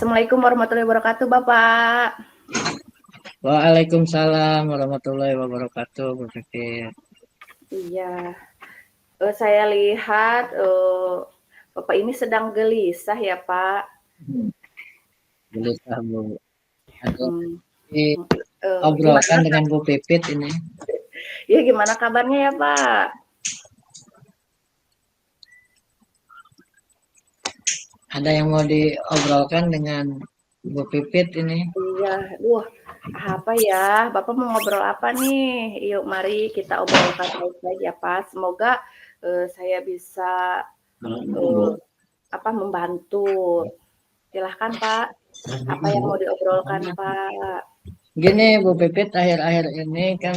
Assalamualaikum warahmatullahi wabarakatuh, Bapak. Waalaikumsalam warahmatullahi wabarakatuh, Bu Fikir. Iya, saya lihat Bapak ini sedang gelisah ya, Pak. Gelisah, Bu. Ada Hmm, diobrolkan gimana? dengan Bu Pipit ini. Ya, gimana kabarnya ya, Pak? Ada yang mau diobrolkan dengan Bu Pipit ini. Iya, apa ya? Bapak mau ngobrol apa nih? Yuk, mari kita obrolkan baik-baik ya, Pak. Semoga saya bisa eh, membantu. Silahkan, Pak. Apa yang mau diobrolkan, Pak? Gini, Bu Pipit, akhir-akhir ini kan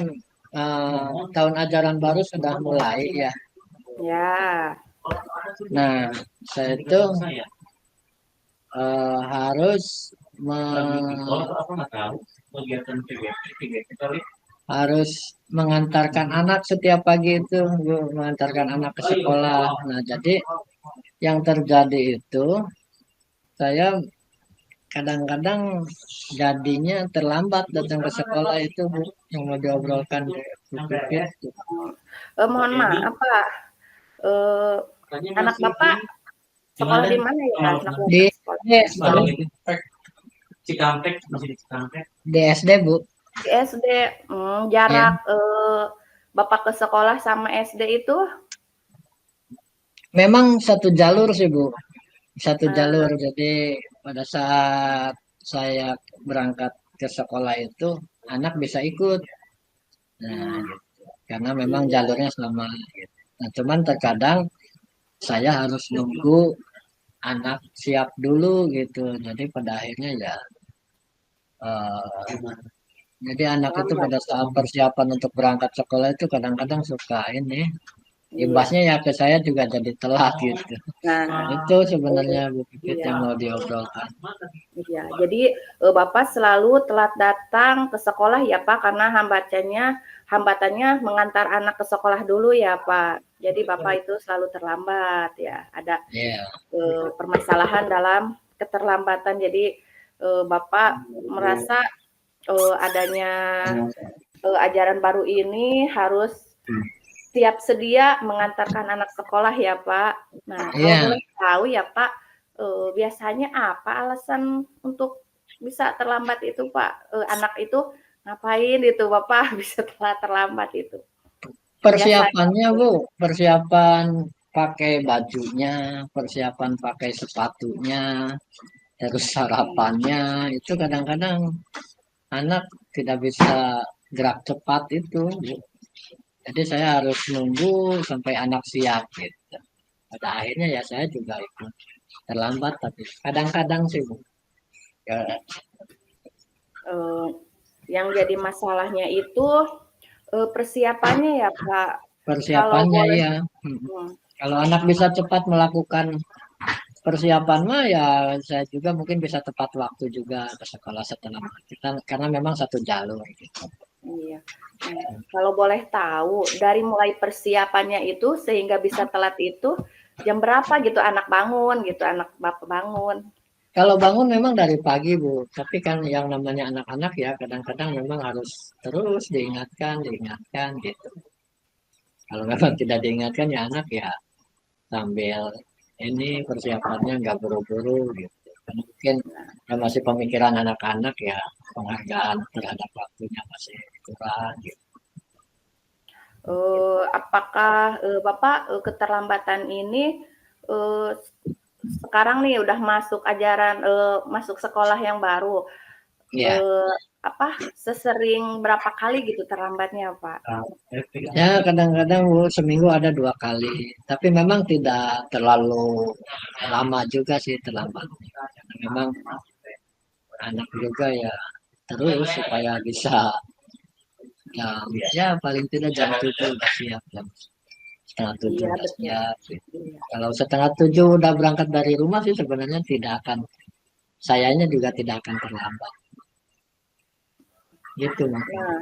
tahun ajaran baru sudah mulai ya. Ya, Nah, saya itu harus harus mengantarkan anak setiap pagi itu, Bu, mengantarkan anak ke sekolah. Nah, jadi yang terjadi itu saya kadang-kadang jadinya terlambat datang ke sekolah itu, Bu, yang mau diobrolkan di Bu Pipit. mohon maaf, Pak. Eh, anak Bapak sekolah di mana ya? Anak Di Bapak sekolah SD, di SD, Bu. di SD. Ya, Jarak Bapak ke sekolah sama SD itu memang satu jalur sih, Bu. Satu eh, jalur. Jadi pada saat saya berangkat ke sekolah itu anak bisa ikut. Nah, hmm, gitu. Karena memang iya, jalurnya sama. Gitu. Nah, cuman terkadang saya harus nunggu anak siap dulu gitu. Jadi pada akhirnya ya, eh, jadi anak itu terlambat. pada saat persiapan untuk berangkat sekolah itu kadang-kadang suka ini. Iya. Imbasnya ya ke saya juga jadi telat gitu. Nah, Itu eh, sebenarnya Bu Pipit iya, yang mau diobrolkan. iya. Jadi Bapak selalu telat datang ke sekolah ya, Pak, karena hambatannya mengantar anak ke sekolah dulu ya, Pak. Jadi Bapak itu selalu terlambat ya. Ada Ya, permasalahan dalam keterlambatan. Jadi Bapak merasa adanya ajaran baru ini harus siap sedia mengantarkan anak sekolah ya Pak. Nah kalau iya. boleh tahu ya Pak, biasanya apa alasan untuk bisa terlambat itu Pak? Anak itu ngapain itu Bapak bisa telat terlambat itu? Biasanya. Persiapannya Bu, persiapan pakai bajunya, persiapan pakai sepatunya, terus sarapannya, itu kadang-kadang anak tidak bisa gerak cepat itu, Bu. Jadi saya harus nunggu sampai anak siap gitu. Pada akhirnya ya saya juga ikut terlambat, tapi kadang-kadang sih Bu. Ya, Eh, yang jadi masalahnya itu persiapannya ya Pak. Kalau persiapannya boleh, ya. hmm, Kalau anak bisa cepat melakukan persiapan mah ya saya juga mungkin bisa tepat waktu juga ke sekolah setelah kita karena memang satu jalur gitu. iya. Nah, kalau boleh tahu dari mulai persiapannya itu sehingga bisa telat itu jam berapa gitu anak bangun gitu, anak Bapak bangun? Kalau bangun memang dari pagi Bu, tapi kan yang namanya anak-anak ya kadang-kadang memang harus terus diingatkan gitu. Kalau memang tidak diingatkan ya anak ya sambil ini persiapannya nggak buru-buru gitu. Karena mungkin ya masih pemikiran anak-anak ya penghargaan terhadap waktunya masih kurang gitu. Apakah Bapak keterlambatan ini eh, sekarang nih udah masuk ajaran masuk sekolah yang baru, Ya, eh, sesering berapa kali gitu terlambatnya Pak? ya kadang-kadang Bu, seminggu ada 2 kali, tapi memang tidak terlalu lama juga sih terlambat. Karena memang anak juga ya terus supaya bisa ya paling tidak jam 7 udah siap, jam 7 Iya udah betul. siap gitu. Iya. Kalau setengah 7 udah berangkat dari rumah sih sebenarnya tidak akan, sayanya juga tidak akan terlambat. Gitu mungkin. Nah,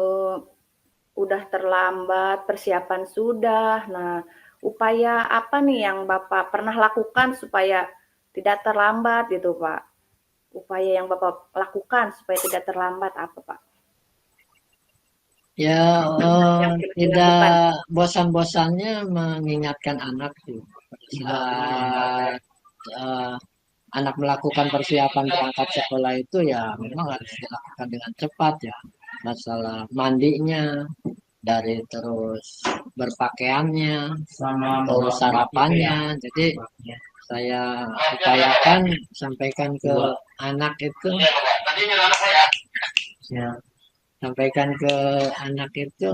eh, udah terlambat, persiapan sudah. Nah, upaya apa nih yang Bapak pernah lakukan supaya tidak terlambat gitu, Pak? upaya yang Bapak lakukan supaya tidak terlambat apa, Pak? Ya, Yang perlu tidak dilakukan? bosan-bosannya mengingatkan anak sih. Saat anak melakukan persiapan berangkat sekolah itu ya memang harus dilakukan dengan cepat ya. Masalah mandinya, dari terus berpakaiannya, terus sarapannya. Jadi saya upayakan sampaikan ke anak itu, ya, sampaikan ke anak itu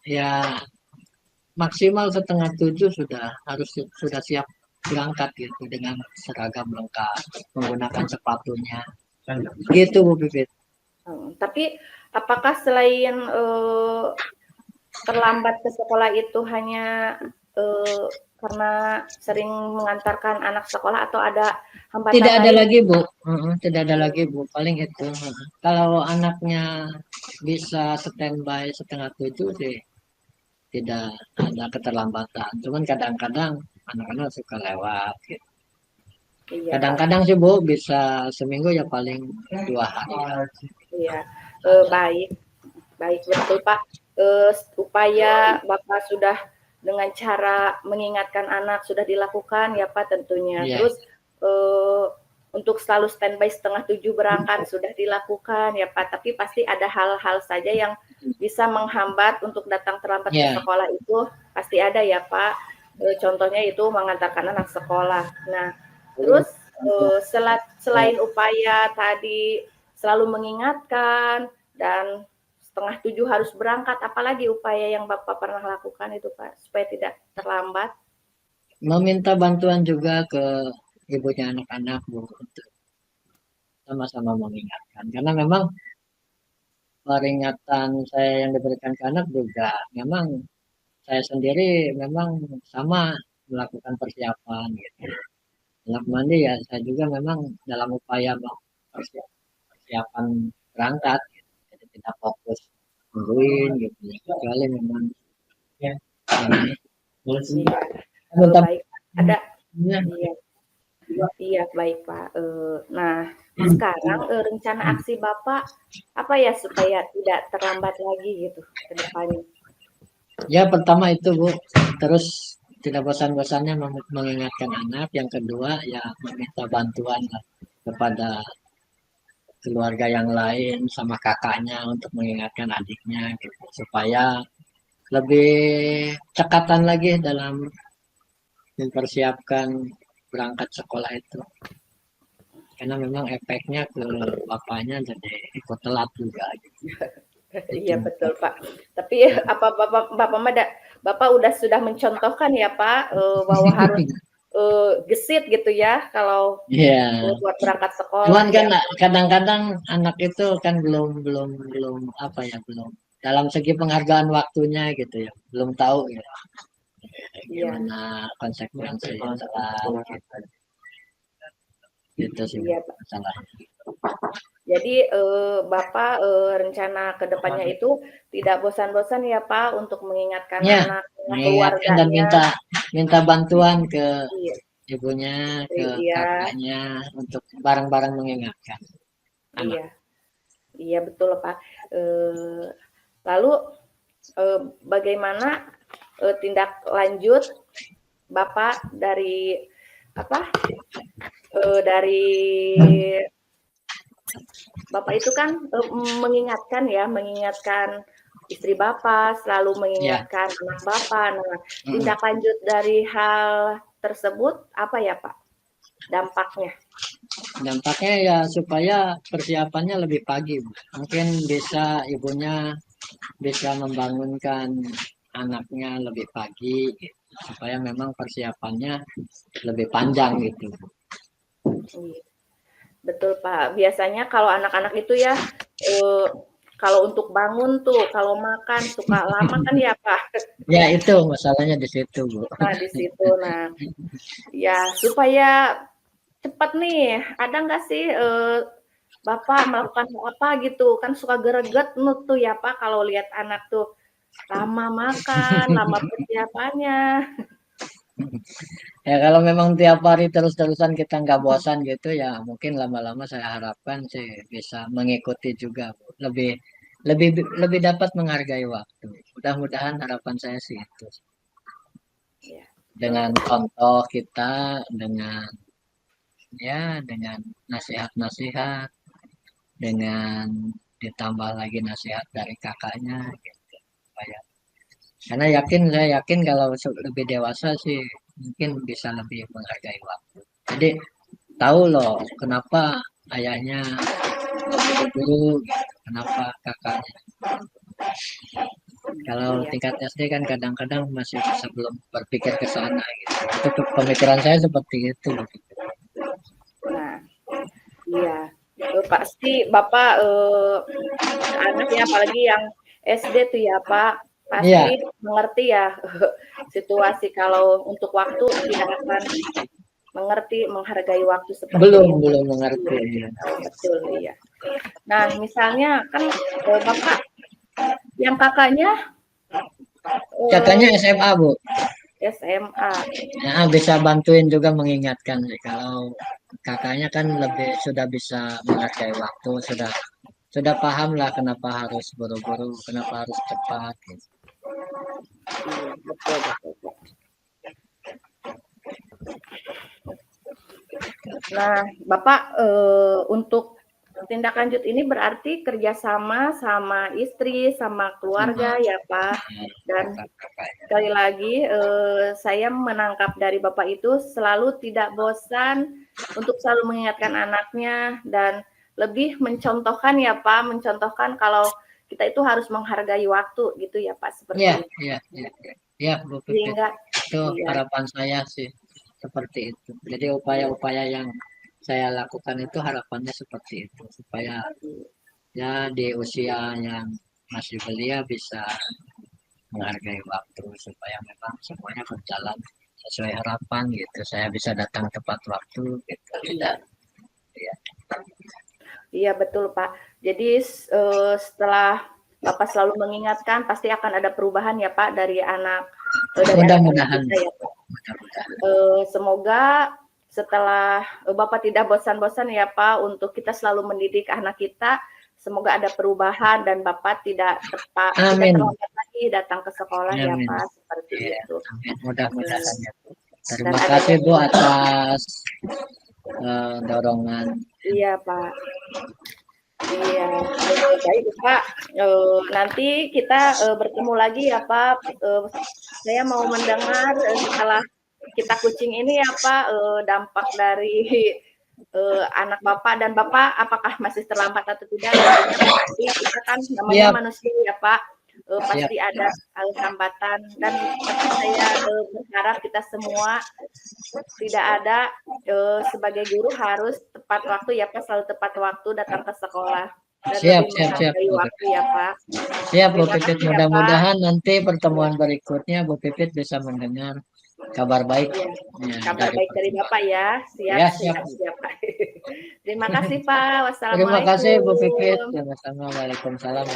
ya maksimal 6:30 sudah siap berangkat gitu dengan seragam lengkap, menggunakan sepatunya. Gitu Bu Pipit. Tapi apakah selain terlambat ke sekolah itu hanya karena sering mengantarkan anak sekolah atau ada Tidak hambatan ada lain? lagi Bu. Tidak ada lagi Bu. Paling itu. Kalau anaknya bisa standby 6:30 sih tidak ada keterlambatan. Cuman kadang-kadang anak-anak suka lewat gitu. Iya, Pak. Kadang-kadang sih Bu bisa seminggu ya paling 2 hari. Iya, baik, baik betul Pak. Upaya Bapak sudah dengan cara mengingatkan anak sudah dilakukan ya Pak tentunya. Iya. Terus eh, untuk selalu standby 6:30 berangkat sudah dilakukan ya Pak. Tapi pasti ada hal-hal saja yang bisa menghambat untuk datang terlambat ke Ya. sekolah itu pasti ada ya Pak. Contohnya itu mengantarkan anak sekolah. Nah, terus selain upaya tadi selalu mengingatkan dan 6:30 harus berangkat, apalagi upaya yang Bapak pernah lakukan itu Pak, supaya tidak terlambat? Meminta bantuan juga ke ibunya anak-anak Bu untuk sama-sama mengingatkan. Karena memang peringatan saya yang diberikan ke anak juga memang saya sendiri memang sama melakukan persiapan gitu. Anak mandi ya saya juga memang dalam upaya persiapan berangkat gitu. Jadi tidak fokus nungguin gitu ya. Kecuali memang ya, Iya, minta baik. Ada ya. iya, iya baik Pak. Nah, sekarang rencana aksi Bapak apa ya supaya tidak terlambat lagi gitu ke depannya? Ya pertama itu Bu, terus tidak bosan-bosannya mengingatkan anak. Yang kedua ya meminta bantuan lah kepada keluarga yang lain sama kakaknya untuk mengingatkan adiknya gitu, supaya lebih cekatan lagi dalam mempersiapkan berangkat sekolah itu. Karena memang efeknya ke bapaknya jadi ikut telat juga gitu. Itu. Iya betul Pak. Tapi apa Bapak sudah mencontohkan ya Pak bahwa harus gesit gitu ya kalau Iya. buat berangkat sekolah Cuman kan ya. kadang-kadang anak itu kan belum belum belum apa ya belum dalam segi penghargaan waktunya gitu ya belum tahu ya Iya, gimana konsekuensi setelah gitu. Itu sih iya Pak. masalahnya. Jadi Bapak rencana ke depannya itu tidak bosan-bosan ya Pak untuk mengingatkan Ya, anaknya, mengingatkan dan keluarganya. minta minta bantuan ke Iya, ibunya, ke iya, kakaknya untuk bareng-bareng mengingatkan anak. iya, iya betul Pak. Lalu bagaimana tindak lanjut Bapak dari apa? Dari Bapak itu kan mengingatkan istri Bapak, selalu Ya, mengingatkan anak Bapak. Nah, tindak lanjut dari hal tersebut apa ya Pak dampaknya? dampaknya ya supaya persiapannya lebih pagi. Mungkin bisa ibunya bisa membangunkan anaknya lebih pagi gitu, supaya memang persiapannya lebih panjang gitu. Iya, betul Pak. Biasanya kalau anak-anak itu ya, eee, kalau untuk bangun tuh, kalau makan suka lama kan ya Pak. Ya itu masalahnya di situ Bu. Nah di situ, nah ya supaya cepat nih, ada nggak sih, Bapak melakukan apa gitu, kan suka greget tuh ya Pak kalau lihat anak tuh lama makan, lama persiapannya. Ya kalau memang tiap hari terus-terusan kita nggak bosan gitu ya mungkin lama-lama saya harapkan sih bisa mengikuti juga Bu. Lebih lebih lebih dapat menghargai waktu. Mudah-mudahan harapan saya sih itu. Ya, Dengan betul. contoh kita dengan ya dengan nasihat-nasihat dengan ditambah lagi nasihat dari kakaknya gitu. Supaya karena saya yakin kalau lebih dewasa sih mungkin bisa lebih menghargai waktu. Jadi tahu loh kenapa ayahnya dulu, kenapa kakaknya. Kalau Iya. tingkat SD kan kadang-kadang masih sebelum berpikir ke sana gitu. Itu pemikiran saya seperti itu. Nah, iya. Pasti Bapak, anak ya apalagi yang SD tuh ya Pak, pasti Iya, mengerti ya situasi kalau untuk waktu tidak akan mengerti, menghargai waktu seperti itu. belum Iya, mengerti. Iya. betul, iya. Nah, misalnya kan, Bapak yang kakaknya, Kakaknya eee, SMA Bu. SMA. Nah, bisa bantuin juga mengingatkan sih. Kalau kakaknya kan lebih sudah bisa menghargai waktu, sudah paham lah kenapa harus buru-buru, kenapa harus cepat. Gitu. Iya, betul betul, Pak. Nah, Bapak, untuk tindak lanjut ini berarti kerjasama sama istri, sama Sama keluarga ya, Pak. Dan kakak-kakak. sekali lagi, saya menangkap dari Bapak itu selalu tidak bosan untuk selalu mengingatkan anaknya dan lebih mencontohkan ya, Pak, mencontohkan kalau kita itu harus menghargai waktu gitu ya, Pak, Iya, seperti itu. iya, iya, iya. Iya, Bu Pipit. Sehingga Itu iya, harapan saya sih seperti itu. Jadi upaya-upaya yang saya lakukan itu harapannya seperti itu supaya ya di usia yang masih belia bisa menghargai waktu supaya memang semuanya berjalan sesuai harapan gitu. Saya bisa datang tepat waktu gitu. Tidak, iya. ya. Iya betul, Pak. Jadi, setelah Bapak selalu mengingatkan pasti akan ada perubahan ya, Pak, dari anak-anak Mudah-mudahan, kita ya, Pak. mudah-mudahan. Semoga setelah, Bapak tidak bosan-bosan ya, Pak, untuk kita selalu mendidik anak kita, semoga ada perubahan dan Bapak tidak Amin, terlambat lagi datang ke sekolah ya, amin. Pak, seperti Ya, itu. amin. Mudah-mudahan ya. Dan Terima adanya kasih Bu perubahan atas dorongan. iya, Pak. Iya, baik Pak, nanti kita, bertemu lagi ya Pak, saya mau mendengar, setelah kita kucing ini ya Pak, dampak dari, anak Bapak dan Bapak apakah masih terlambat atau tidak tentunya pasti kita kan namanya Siap, manusia ya Pak, siap. pasti ada, hambatan dan tapi saya, berharap kita semua tidak ada, sebagai guru harus tepat waktu ya, Pak, selalu tepat waktu datang ke sekolah dan Siap, lebih siap, siap, menghargai Bu waktu Pipit. ya, Pak. Siap, Bu Terima Pipit. kasih ya, Pak. Mudah-mudahan nanti Iya pertemuan berikutnya Bu Pipit bisa mendengar kabar baik iya, ya, kabar dari baik dari Bapak perkembangan. ya. Siap Ya, siap, siap Bu. siap, Pak. Terima kasih, Pak. Terima kasih Bu Pipit. Wassalamualaikum. Sama-sama. Waalaikumsalam.